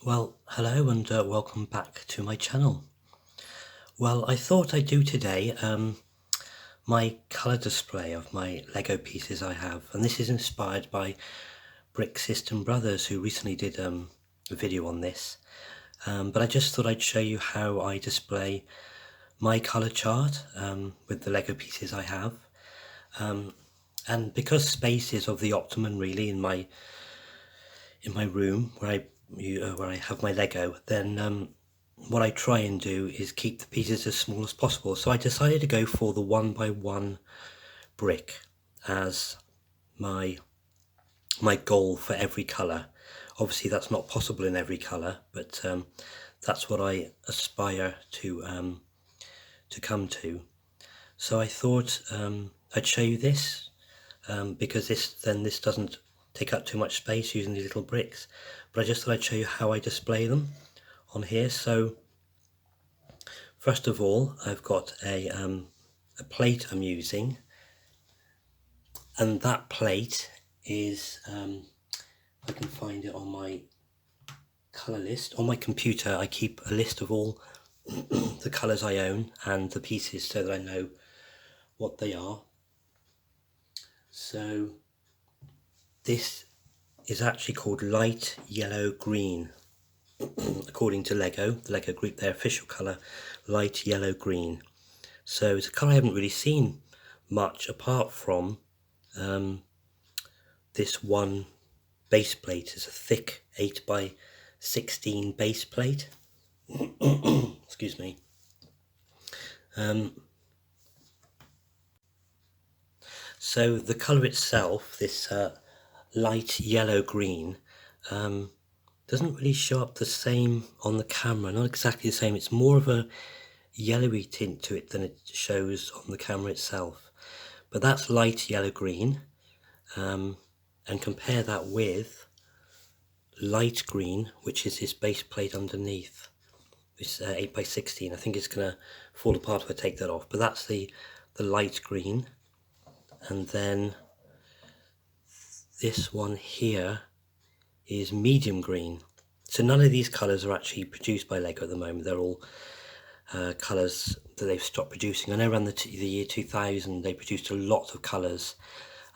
Well, hello and welcome back to my channel. Well, I thought I'd do today my colour display of my Lego pieces I have, and this is inspired by Brick System Brothers, who recently did a video on this. But I just thought I'd show you how I display my colour chart with the Lego pieces I have. And because space is of the optimum really in my room where I have my Lego, then what I try and do is keep the pieces as small as possible. So I decided to go for the 1x1 brick as my goal for every colour. Obviously that's not possible in every colour, but that's what I aspire to come to. So I thought I'd show you this because this doesn't take up too much space using these little bricks, but I just thought I'd show you how I display them on here. So first of all, I've got a plate I'm using, and that plate is I can find it on my colour list. On my computer I keep a list of all the colours I own and the pieces so that I know what they are. So this is actually called light yellow green according to Lego, the Lego group, their official colour, light yellow green. So it's a colour I haven't really seen much apart from this one base plate. It's a thick 8x16 base plate. Excuse me. So the colour itself, this light yellow green, doesn't really show up the same on the camera, not exactly the same. It's more of a yellowy tint to it than it shows on the camera itself. But that's light yellow green, and compare that with light green, which is this base plate underneath. This 8x16. I think it's going to fall apart if I take that off, but that's the light green. And then this one here is medium green. So none of these colours are actually produced by Lego at the moment. They're all colours that they've stopped producing. I know around the year 2000 they produced a lot of colours,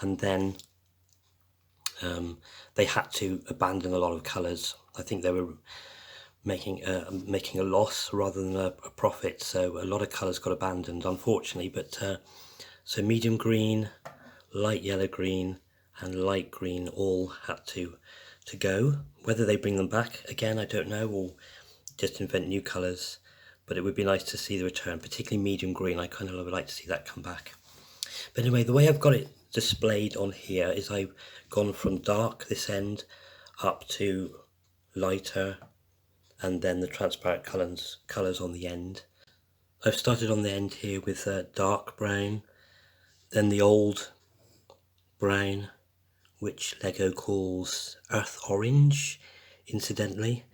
and then they had to abandon a lot of colours. I think they were making a loss rather than a profit, so a lot of colours got abandoned, unfortunately. But so medium green, light yellow green and light green all had to go. Whether they bring them back again, I don't know, or just invent new colours, but it would be nice to see the return, particularly medium green. I kind of would like to see that come back. But anyway, the way I've got it displayed on here is I've gone from dark this end up to lighter, and then the transparent colours on the end. I've started on the end here with dark brown, then the old brown, which Lego calls earth orange, incidentally.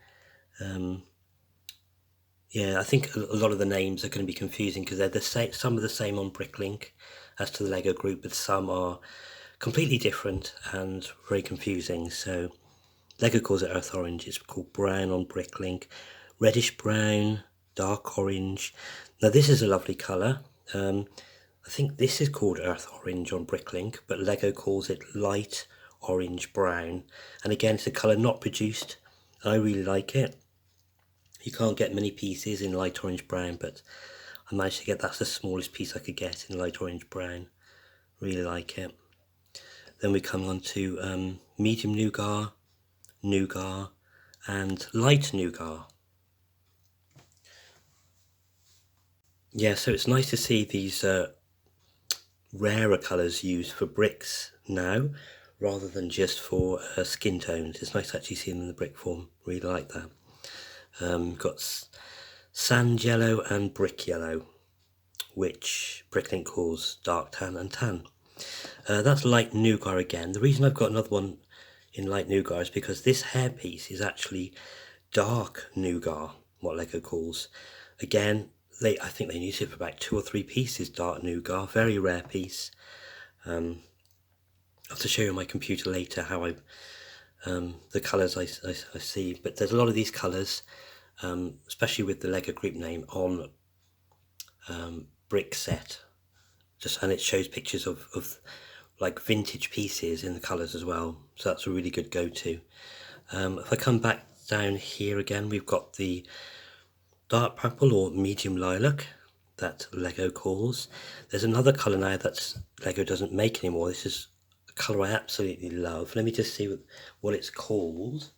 Yeah, I think a lot of the names are going to be confusing because they're the same. Some are the same on Bricklink as to the Lego group, but some are completely different and very confusing. So Lego calls it earth orange. It's called brown on Bricklink, reddish brown, dark orange. Now this is a lovely colour. I think this is called earth orange on Bricklink, but Lego calls it light orange brown. And again, it's a colour not produced. I really like it. You can't get many pieces in light orange brown, but I managed to get, that's the smallest piece I could get in light orange brown. Really like it. Then we come on to medium nougat, nougat and light nougat. Yeah, so it's nice to see these rarer colours used for bricks now rather than just for skin tones. It's nice to actually see them in the brick form. Really like that. Got sand yellow and brick yellow, which Bricklink calls dark tan and tan. That's light nougat again. The reason I've got another one in light nougat is because this hairpiece is actually dark nougat, what Lego calls. Again, I think they use it for about 2 or 3 pieces, dark nougat, very rare piece. I'll have to show you on my computer later how I the colours I see, but there's a lot of these colours, especially with the Lego group name on brick set, and it shows pictures of like vintage pieces in the colours as well, so that's a really good go-to. If I come back down here again, we've got the dark purple or medium lilac that Lego calls. There's another colour now that Lego doesn't make anymore. This is a colour I absolutely love. Let me just see what it's called.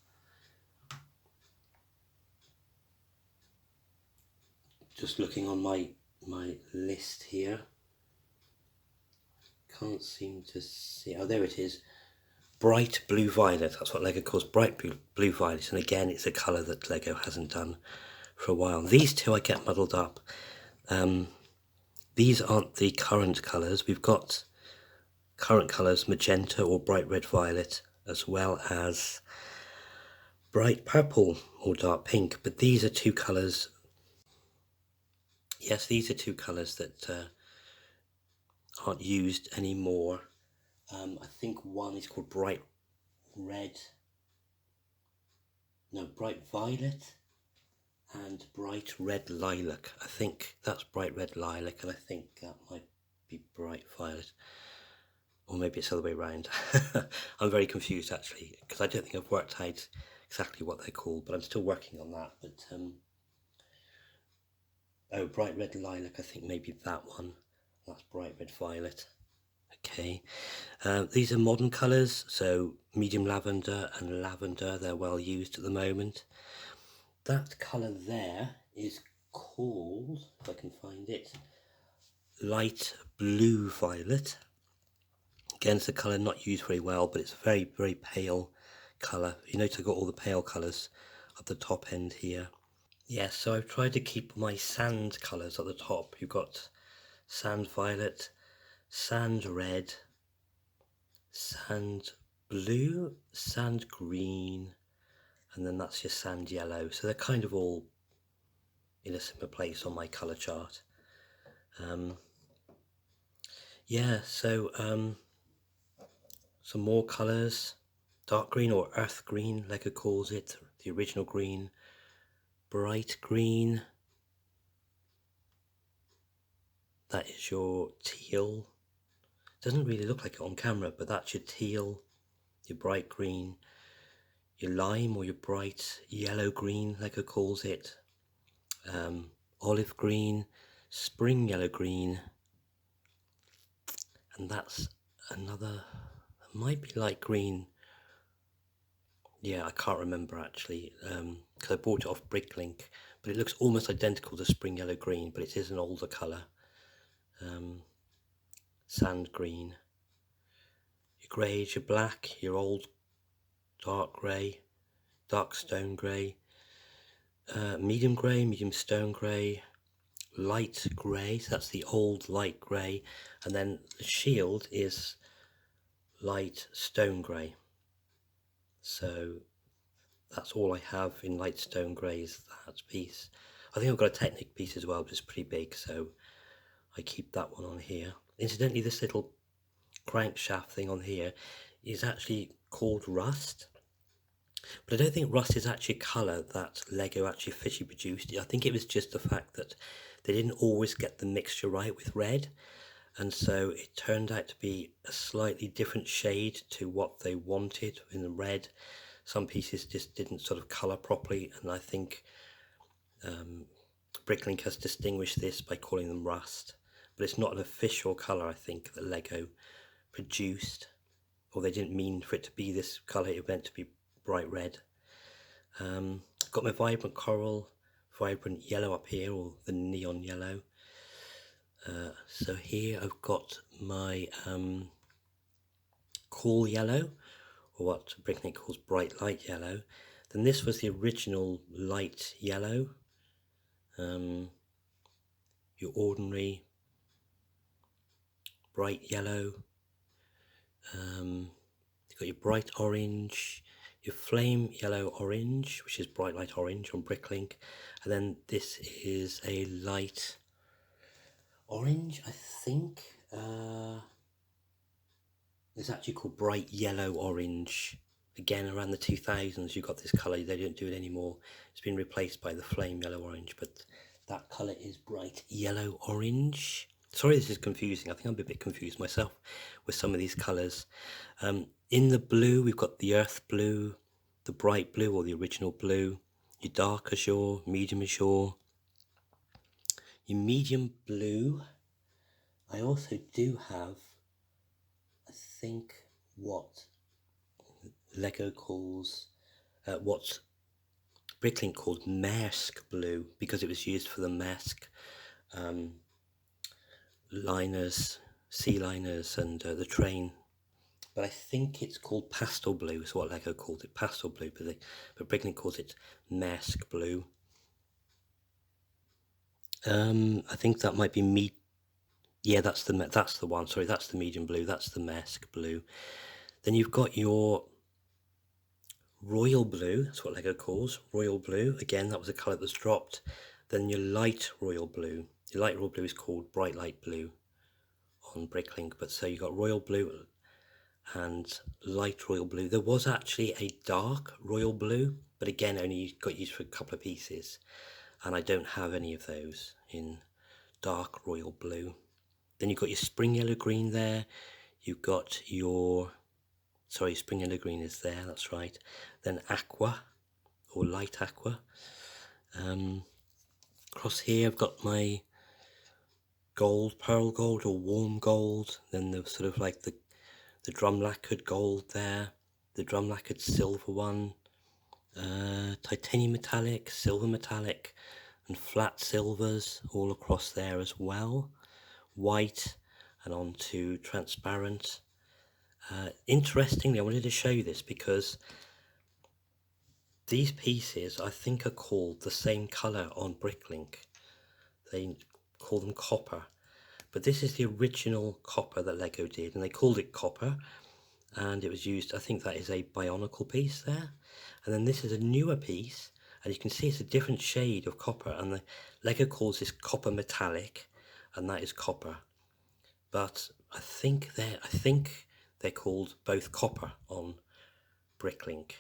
Just looking on my list here. Can't seem to see. Oh, there it is. Bright blue violet. That's what Lego calls bright blue violet. And again, it's a colour that Lego hasn't done for a while. These two I get muddled up. These aren't the current colours. We've got current colours, magenta or bright red violet, as well as bright purple or dark pink. But these are two colours. Yes, these are two colours that aren't used anymore. I think one is called bright violet and bright red lilac. I think that's bright red lilac, and I think that might be bright violet, or maybe it's the other way around. I'm very confused actually, because I don't think I've worked out exactly what they're called, but I'm still working on that. But oh, bright red lilac, I think maybe that one. That's bright red violet. Okay, these are modern colours, so medium lavender and lavender, they're well used at the moment. That colour there is called, if I can find it, light blue violet. Again, it's a colour not used very well, but it's a very, very pale colour. You notice I've got all the pale colours at the top end here. Yes, so I've tried to keep my sand colours at the top. You've got sand violet, sand red, sand blue, sand green, and then that's your sand yellow. So they're kind of all in a similar place on my colour chart. Yeah, so some more colours. Dark green or earth green, Lego calls it, the original green. Bright green. That is your teal. Doesn't really look like it on camera, but that's your teal, your bright green, your lime or your bright yellow green, Lego calls it. Olive green, spring yellow green, and that's another, it might be light green. Yeah, I can't remember actually, because I bought it off Bricklink, but it looks almost identical to spring yellow green, but it is an older colour. Sand green. Your greys, your black, your old dark grey, dark stone grey, medium grey, medium stone grey, light grey, so that's the old light grey, and then the shield is light stone grey. So that's all I have in light stone grey is that piece. I think I've got a Technic piece as well, but it's pretty big, so I keep that one on here. Incidentally, this little crankshaft thing on here is actually called rust, but I don't think rust is actually a colour that Lego actually officially produced. I think it was just the fact that they didn't always get the mixture right with red, and so it turned out to be a slightly different shade to what they wanted in the red. Some pieces just didn't sort of colour properly, and I think Bricklink has distinguished this by calling them rust, but it's not an official colour, I think, that Lego produced, or they didn't mean for it to be this colour, it meant to be bright red. I've got my vibrant coral, vibrant yellow up here, or the neon yellow. So here I've got my cool yellow, or what Bricklink calls bright light yellow. Then this was the original light yellow, your ordinary bright yellow, you've got your bright orange, your flame yellow orange, which is bright light orange on Bricklink, and then this is a light orange, I think. It's actually called bright yellow orange again around the 2000s you got this colour. They don't do it anymore. It's been replaced by the flame yellow orange, but that colour is bright yellow orange. Sorry this is confusing. I think I'm a bit confused myself with some of these colours. In the blue we've got the earth blue, the bright blue or the original blue, your dark azure, medium azure, your medium blue. I also do have, I think, what Lego calls, what Bricklink called Maersk blue, because it was used for the Maersk liners, sea liners, and the train. But I think it's called pastel blue, is what Lego called it, pastel blue, but Bricklink calls it Maersk blue. I think that might be yeah, that's the one. Sorry, that's the medium blue. That's the Maersk blue. Then you've got your royal blue. That's what Lego calls royal blue. Again, that was a colour that was dropped. Then your light royal blue. Your light royal blue is called bright light blue on Bricklink. But so you got royal blue and light royal blue. There was actually a dark royal blue, but again, only got used for a couple of pieces, and I don't have any of those in dark royal blue. Then you've got your spring yellow green there. You've got your, sorry, spring yellow green is there, that's right. Then aqua, or light aqua. Across here I've got my gold, pearl gold or warm gold. Then there's sort of like the drum lacquered gold there, the drum lacquered silver one, titanium metallic, silver metallic, and flat silvers all across there as well. White and onto transparent. Interestingly, I wanted to show you this because these pieces I think are called the same colour on Bricklink. They call them copper, but this is the original copper that Lego did, and they called it copper, and it was used, I think that is a Bionicle piece there, and then this is a newer piece, and you can see it's a different shade of copper, and the Lego calls this copper metallic, and that is copper. But I think they're called both copper on Bricklink.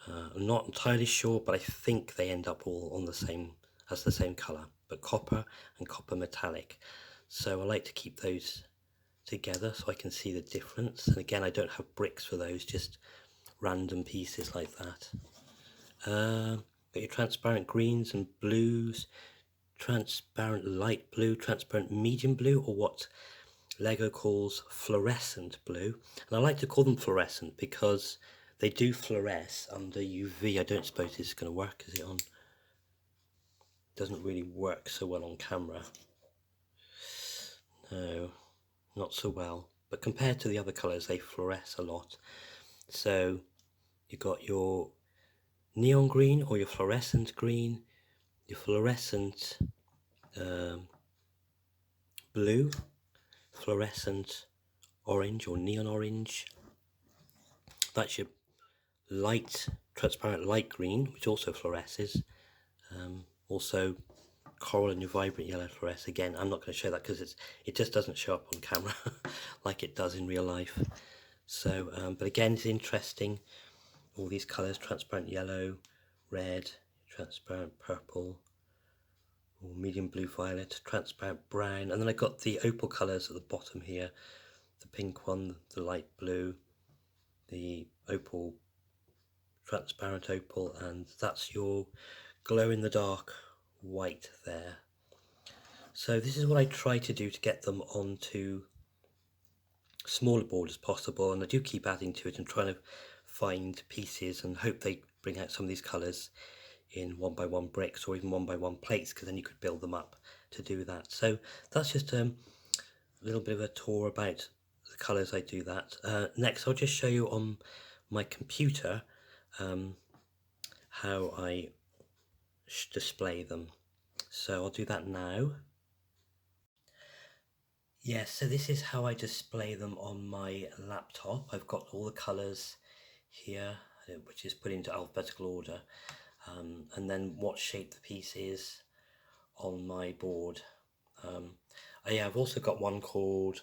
I'm not entirely sure, but I think they end up all on the same colour, but copper and copper metallic. So I like to keep those together so I can see the difference. And again, I don't have bricks for those, just random pieces like that. Got your transparent greens and blues, transparent light blue, transparent medium blue, or what Lego calls fluorescent blue. And I like to call them fluorescent because they do fluoresce under UV. I don't suppose this is going to work, is it on? Doesn't really work so well on camera. No, not so well. But compared to the other colours, they fluoresce a lot. So you've got your neon green or your fluorescent green, your fluorescent blue, fluorescent orange or neon orange. That's your light, transparent light green, which also fluoresces. Also coral and your vibrant yellow fluoresce. Again, I'm not going to show that because it just doesn't show up on camera like it does in real life. So, but again, it's interesting. All these colours: transparent yellow, red, transparent purple, or medium blue violet, transparent brown, and then I got the opal colours at the bottom here. The pink one, the light blue, the opal, transparent opal, and that's your glow in the dark white there. So this is what I try to do to get them onto smaller board as possible, and I do keep adding to it and trying to find pieces and hope they bring out some of these colours in 1x1 bricks or even 1x1 plates, because then you could build them up to do that. So that's just a little bit of a tour about the colours I do that. Next I'll just show you on my computer how I display them. So I'll do that now. Yes, so this is how I display them on my laptop. I've got all the colours here, which is put into alphabetical order, and then what shape the piece is on my board. I've also got one called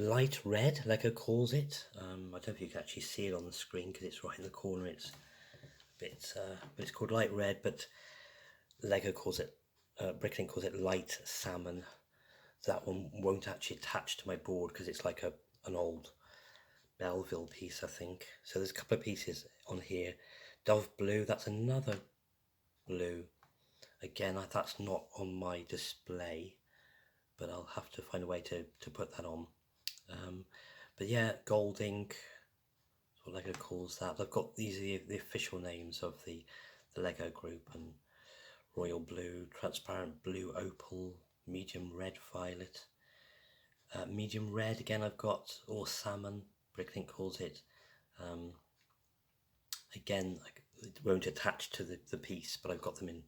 light red, Lego calls it. I don't know if you can actually see it on the screen because it's right in the corner. It's a bit, but it's called light red, but Lego calls it, Bricklink calls it light salmon. That one won't actually attach to my board because it's like an old Belleville piece, I think. So there's a couple of pieces on here. Dove blue, that's another blue. Again, that's not on my display, but I'll have to find a way to put that on. But yeah, gold ink, that's what Lego calls that. I've got these are the official names of the Lego group, and royal blue, transparent blue opal, medium red violet, medium red again I've got, or salmon, Bricklink calls it. Again, it won't attach to the piece, but I've got them in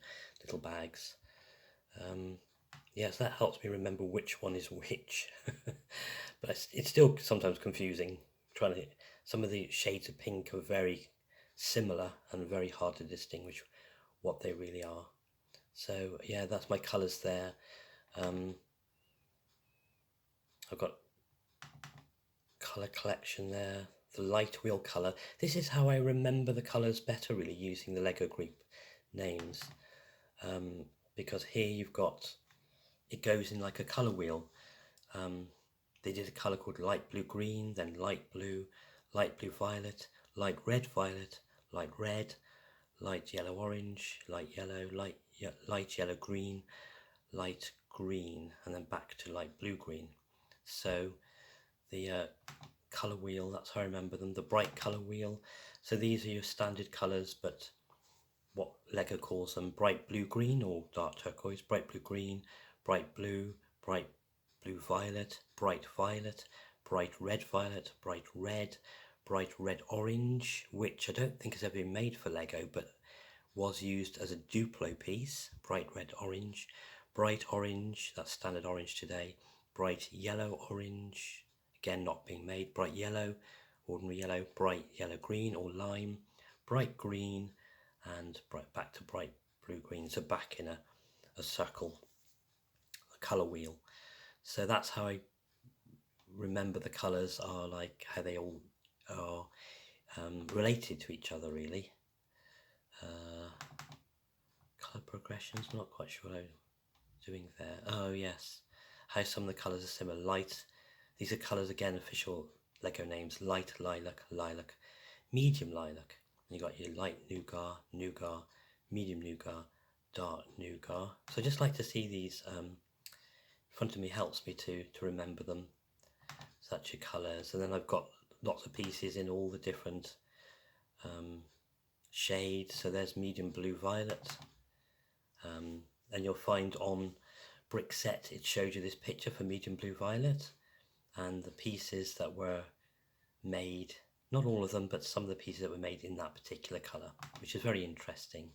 little bags. Yes, that helps me remember which one is which. But it's still sometimes confusing. Some of the shades of pink are very similar and very hard to distinguish what they really are. So yeah, that's my colours there. I've got colour collection there, the light wheel colour. This is how I remember the colours better, really, using the Lego group names. Because here you've got, it goes in like a colour wheel. They did a colour called light blue green, then light blue violet, light red violet, light red, light yellow orange, light yellow, light yellow green, light green, and then back to light blue green. So the colour wheel, that's how I remember them, the bright colour wheel. So these are your standard colours, but what Lego calls them bright blue green or dark turquoise, bright blue green, bright blue violet, bright red violet, bright red orange, which I don't think has ever been made for Lego, but was used as a Duplo piece, bright red orange, bright orange, that's standard orange today, bright yellow orange, again not being made, bright yellow, ordinary yellow, bright yellow green or lime, bright green, and back to bright blue green, so back in a circle, a colour wheel. So that's how I remember the colours are, like how they all are related to each other, really. Colour progressions, not quite sure what I'm doing there. Oh yes, how some of the colours are similar. Light, these are colours again, official Lego names, light lilac, medium lilac. And you got your light nougat, medium nougat, dark nougat. So I just like to see these in front of me, helps me to remember them, such a colours. And then I've got lots of pieces in all the different shades. So there's medium blue violet, and you'll find on Brickset it showed you this picture for medium blue violet and the pieces that were made, not all of them, but some of the pieces that were made in that particular colour, which is very interesting.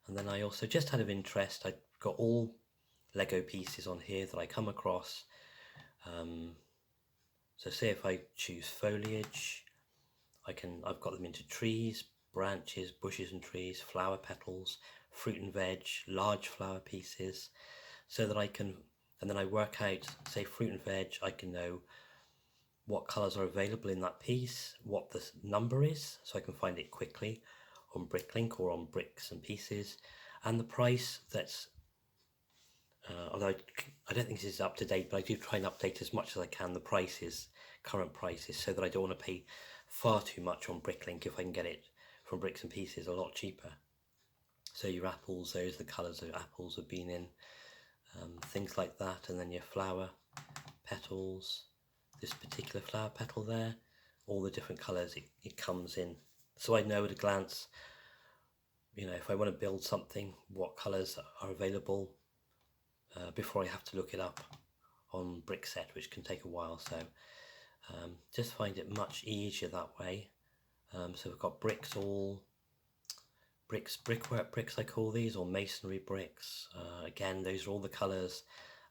And then I also, just out of interest, I got all Lego pieces on here that I come across. So say if I choose foliage, I've got them into trees, branches, bushes and trees, flower petals, fruit and veg, large flower pieces, so that I can, and then I work out, say fruit and veg, I can know what colours are available in that piece, what the number is, so I can find it quickly on Bricklink or on Bricks and Pieces, and the price that's, although I don't think this is up to date, but I do try and update as much as I can the prices, current prices, so that I don't want to pay far too much on Bricklink if I can get it from Bricks and Pieces a lot cheaper. So your apples, those are the colours of apples have been in, things like that, and then your flower petals, this particular flower petal there, all the different colours it comes in. So I know at a glance, you know, if I want to build something, what colours are available before I have to look it up on Brickset, which can take a while. So just find it much easier that way. So we've got bricks, all bricks, brickwork bricks I call these, or masonry bricks. Again, those are all the colours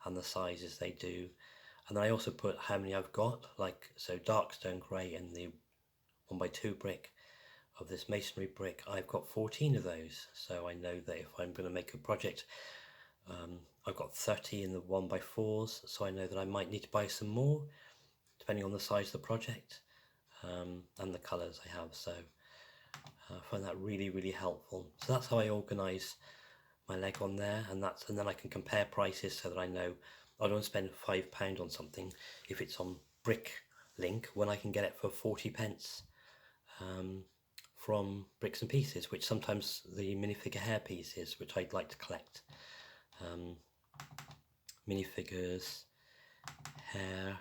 and the sizes they do. And then I also put how many I've got, like, so dark stone grey and the 1x2 brick of this masonry brick, I've got 14 of those. So I know that if I'm going to make a project, I've got 30 in the 1x4s, so I know that I might need to buy some more, depending on the size of the project and the colours I have. So I find that really helpful. So that's how I organise my Lego on there, and then I can compare prices so that I know I don't spend £5 on something if it's on Bricklink when I can get it for 40p from Bricks and Pieces, which sometimes the minifigure hair pieces, which I'd like to collect. Minifigures, hair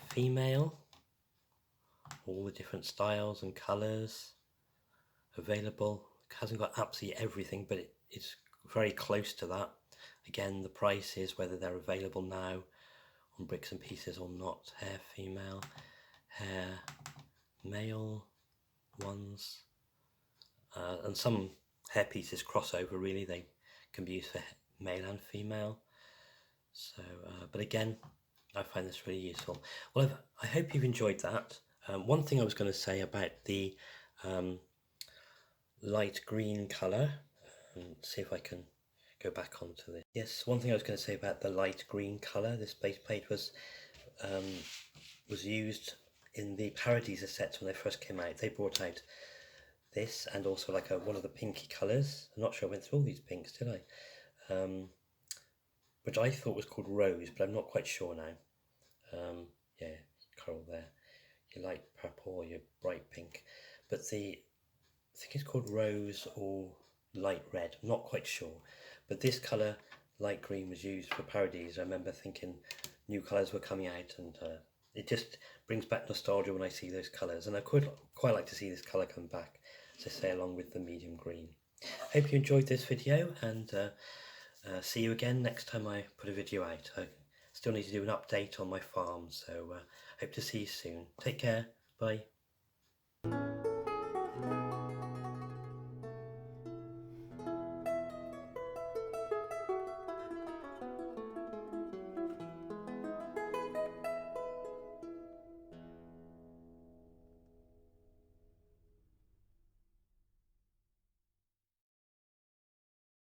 female, all the different styles and colours available. It hasn't got absolutely everything, but it's very close to that. Again, the prices, whether they're available now on Bricks and Pieces or not. Hair female, hair male ones, and some hair pieces cross over, really. They can be used for male and female. So, but again, I find this really useful. Well, I hope you've enjoyed that. One thing I was going to say about the light green colour, and see if I can go back onto this. Yes, one thing I was going to say about the light green colour, this base plate was used in the Paradiser sets when they first came out. They brought out this and also like one of the pinky colours. I'm not sure I went through all these pinks, did I? Which I thought was called Rose, but I'm not quite sure now. Yeah, coral there. Your light purple or your bright pink. But I think it's called Rose or light red. I'm not quite sure. But this colour, light green, was used for Paradies. I remember thinking new colours were coming out, and it just brings back nostalgia when I see those colours. And I could quite like to see this colour come back, as I say, along with the medium green. Hope you enjoyed this video, and see you again next time I put a video out. I still need to do an update on my farm, so hope to see you soon. Take care. Bye.